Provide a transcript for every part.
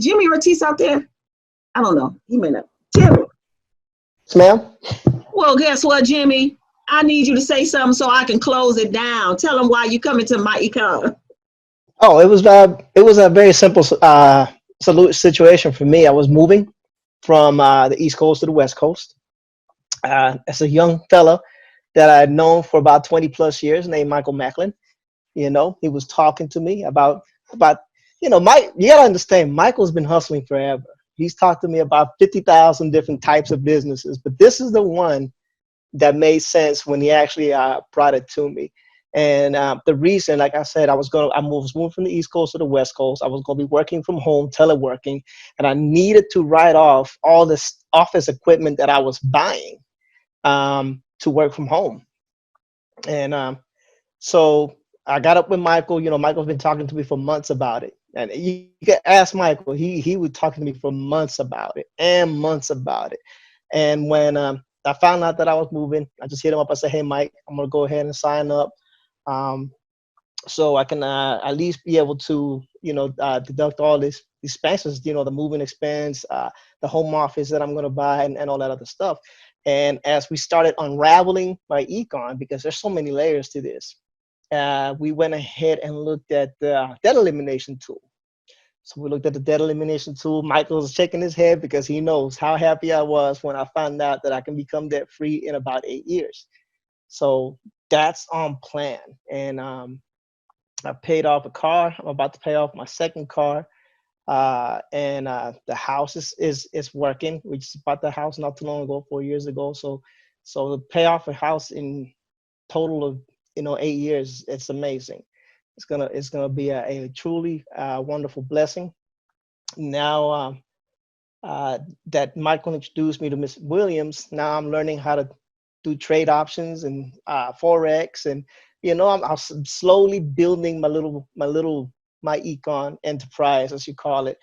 Jimmy Ortiz out there? I don't know. He may not. Jimmy. Yes, ma'am. Well, guess what, Jimmy? I need you to say something so I can close it down. Tell them why you coming to MyEcon. Oh, it was a very simple situation for me. I was moving from the East Coast to the West Coast. As a young fella that I had known for about 20 plus years, named Michael Macklin. He was talking to me about Mike. You gotta understand, Michael's been hustling forever. He's talked to me about 50,000 different types of businesses, but this is the one that made sense when he actually brought it to me. And the reason, like I said, I was moving from the East Coast to the West Coast. I was going to be working from home, teleworking, and I needed to write off all this office equipment that I was buying to work from home. And so I got up with Michael. Michael's been talking to me for months about it. And you can ask Michael. He was talking to me for months about it and months about it. And when I found out that I was moving, I just hit him up. I said, "Hey, Mike, I'm going to go ahead and sign up so I can at least be able to, deduct all these expenses, the moving expense, the home office that I'm going to buy and all that other stuff." And as we started unraveling MyEcon, because there's so many layers to this, we went ahead and looked at the debt elimination tool. So we looked at the debt elimination tool. Michael was shaking his head because he knows how happy I was when I found out that I can become debt free in about 8 years. So that's on plan. And I paid off a car. I'm about to pay off my second car. And the house is working. We just bought the house not too long ago, 4 years ago. So to pay off a house in total of 8 years, it's amazing. It's gonna be a truly wonderful blessing. Now that Michael introduced me to Miss Williams, now I'm learning how to do trade options and forex, and I'm slowly building my little MyEcon enterprise, as you call it.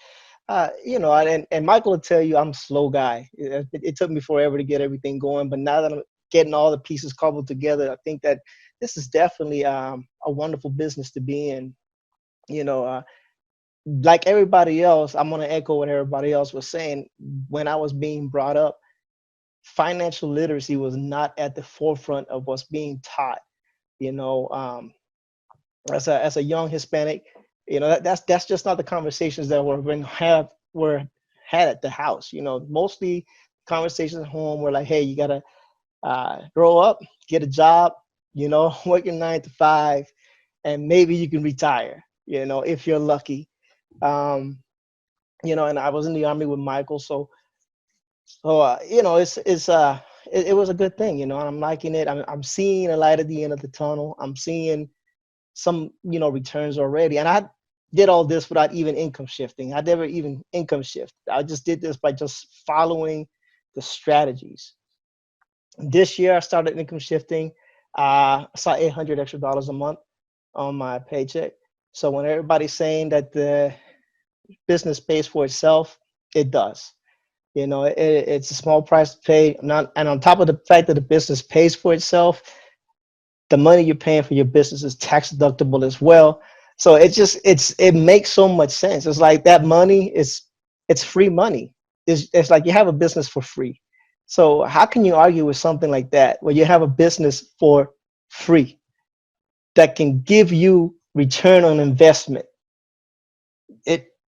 And Michael will tell you I'm a slow guy. It took me forever to get everything going, but now that I'm getting all the pieces cobbled together, I think that this is definitely a wonderful business to be in. Like everybody else, I'm going to echo what everybody else was saying. When I was being brought up, financial literacy was not at the forefront of what's being taught. As a young Hispanic, that's just not the conversations that were had at the house. Mostly conversations at home were like, "Hey, you gotta grow up, get a job, work your 9 to 5, and maybe you can retire, if you're lucky." And I was in the Army with Michael, so it was a good thing, and I'm liking it. I'm seeing a light at the end of the tunnel. I'm seeing some returns already, and I did all this without even income shifting. I never even income shift. I just did this by just following the strategies. This year I started income shifting. I saw $800 extra a month on my paycheck. So when everybody's saying that the business pays for itself, it does. It's a small price to pay. And on top of the fact that the business pays for itself, the money you're paying for your business is tax deductible as well. So it makes so much sense. It's like that money it's free money. It's like you have a business for free. So how can you argue with something like that where you have a business for free that can give you return on investment?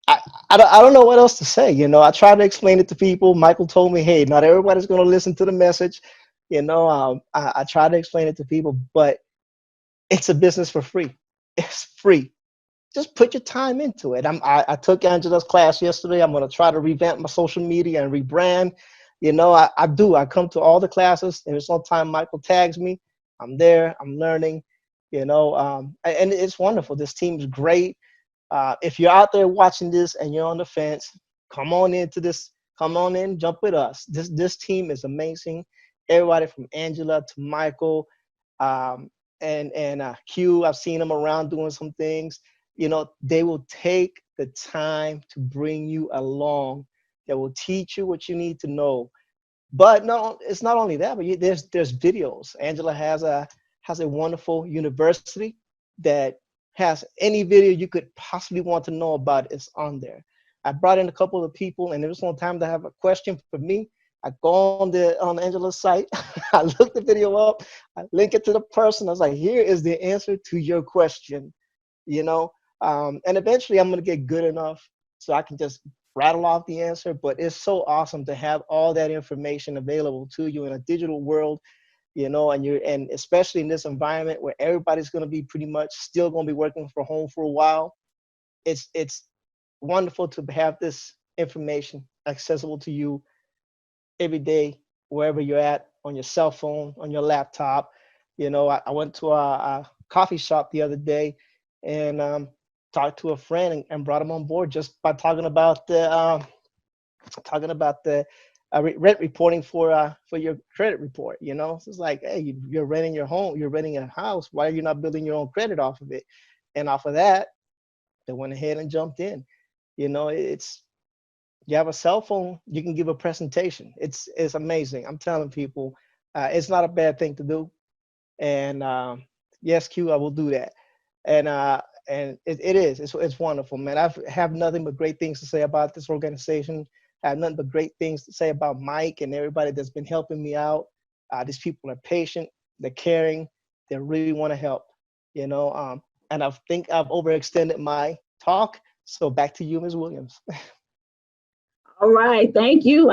I don't know what else to say. I try to explain it to people. Michael told me, "Hey, not everybody's going to listen to the message." I try to explain it to people, but it's a business for free. It's free. Just put your time into it. I took Angela's class yesterday. I'm going to try to revamp my social media and rebrand. I do. I come to all the classes, and it's on time Michael tags me. I'm there. I'm learning. And it's wonderful. This team is great. If you're out there watching this and you're on the fence, come on into this. Come on in, jump with us. This team is amazing. Everybody from Angela to Michael and Q. I've seen them around doing some things. They will take the time to bring you along. They will teach you what you need to know. But no, it's not only that, but there's videos. Angela has a wonderful university that has any video you could possibly want to know about is on there. I brought in a couple of people, and there was one time to have a question for me. I go on Angela's site, I look the video up, I link it to the person. I was like, here is the answer to your question, you know. And eventually, I'm gonna get good enough so I can just rattle off the answer. But it's so awesome to have all that information available to you in a digital world, you know, and especially in this environment where everybody's gonna be pretty much still gonna be working from home for a while. It's wonderful to have this information accessible to you every day, wherever you're at, on your cell phone, on your laptop. You know, I went to a coffee shop the other day and talked to a friend and brought him on board just by talking about the rent reporting for your credit report. You know, so it's like, hey, you're renting your home, you're renting a house. Why are you not building your own credit off of it? And off of that, they went ahead and jumped in. You know, it's you have a cell phone, you can give a presentation. It's amazing. I'm telling people, it's not a bad thing to do. And yes, Q, I will do that. And it is. It's wonderful, man. I have nothing but great things to say about this organization. I have nothing but great things to say about Mike and everybody that's been helping me out. These people are patient, they're caring, they really want to help. You know, and I think I've overextended my talk. So back to you, Ms. Williams. All right. Thank you.